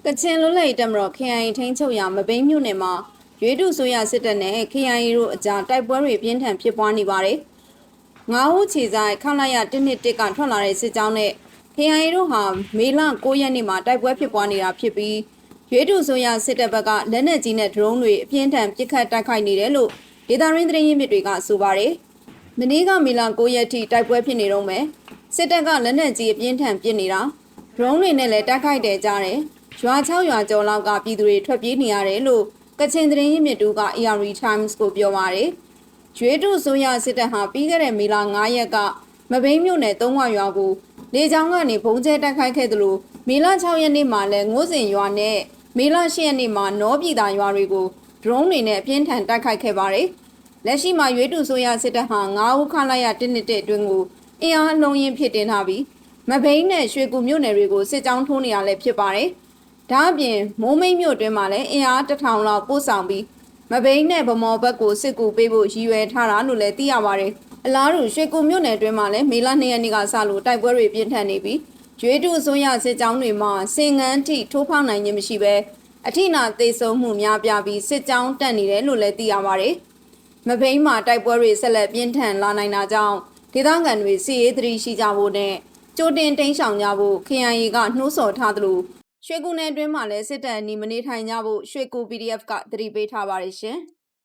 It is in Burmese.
ကချင်လွတ်လပ်ရေးတပ်မတော် KIA ထိန်းချုပ်ရာမဘိမ်းမြို့နယ်မှာရွေးတူဆိုရစစ်တပ်နဲ့ KIA တို့အကြားတိုက်ပွဲတွေပြင်းထန်ဖြစ်ပွားနေပါတယ်။ငါးဦးခြေဆိုင်ခလာရ121ကထွက်လာတဲ့စစ်ကြောင်းနဲ့ KIA တို့ဟာမေလ9ရက်နေ့မှာတိုက်ပွဲဖြစ်ပွားနေတာဖြစ်ပြီးရွေးတူဆိုရစစ်တပ်ဘက်ကလက်နက်ကြီးနဲ့ဒရုန်းတွေအပြင်းထန်ပစ်ခတ်တိုက်ခိုက်နေတယ်လို့ဒေသရင်းသတင်းရင်းမြစ်တွေကဆိုပါတယ်။မနေ့ကမေလ9ရက်ထိတိုက်ပွဲဖြစ်နေတော့မယ်။စစ်တပ်ကလက်နက်ကြီးအပြင်းထန်ပစ်နေတာဒရုန်းတွေနဲ့လည်းတိုက်ခိုက်တယ်ကြားတယ်။ရွာ6ရွာကျော်လောက်ကပြည်သူတွေထွက်ပြေးနေရတယ်လို့ကချင်သတင်းရင်းမြစ်တို့က AR Times ကိုပြောပါတယ်။ရွေးတူဆိုရစစ်တပ်ဟာပြီးခဲ့တဲ့မေလ9ရက်ကမဘိမ်းမြို့နယ်3ဝရွာကိုလေကြောင်းကနေဘုံကျဲတိုက်ခိုက်ခဲ့သလိုမေလ6ရက်နေ့မှာလည်းငိုးစင်ရွာနဲ့မေလ10ရက်နေ့မှာနောပြည်သာရွာတွေကိုဒရုန်းတွေနဲ့အပြင်းထန်တိုက်ခိုက်ခဲ့ပါတယ်။လက်ရှိမှာရွေးတူဆိုရစစ်တပ်ဟာ9ဦးခလာရ121အတွင်းကိုအင်အားအလုံးရင်ဖြစ်တင်ထားပြီးမဘိမ်းနဲ့ရွှေကူမြို့နယ်တွေကိုစစ်ကြောင်းထိုးနေရလဲဖြစ်ပါတယ်။ဒါအပြင်မိုးမိတ်မြို့တွင်မှာလည်းအင်အား1000လောက်ပို့ဆောင်ပြီးမဘိန်းနဲ့ဗမော်ဘက်ကိုစစ်ကူပေးဖို့ရည်ရွယ်ထားတာလို့လည်းသိရပါတယ်။အလားတူရွှေကူမြို့နယ်တွင်မှာလည်းမေလ2ရက်နေ့ကစလို့တိုက်ပွဲတွေပြင်းထန်နေပြီးကျွေးတူအစိုးရစစ်ကြောင်းတွေမှာစင်ငန်းထိထိုးဖောက်နိုင်ခြင်းမရှိဘဲအထိနာသေဆုံးမှုများပြားပြီးစစ်ကြောင်းတက်နေတယ်လို့လည်းသိရပါတယ်။မဘိန်းမှာတိုက်ပွဲတွေဆက်လက်ပြင်းထန်လာနိုင်တာကြောင့်ဒေသခံတွေစီရေးသတိရှိကြဖို့နဲ့ကြိုတင်တိမ်းရှောင်ကြဖို့ KIA ကနှိုးဆော်ထားသလိုရွှေကူနယ်တွင်းမှာလည်းစစ်တပ်အနီးမနေထိုင်ကြဖို့ရွှေကူ PDF ကသတိပေးထားပါတယ်ရှင်။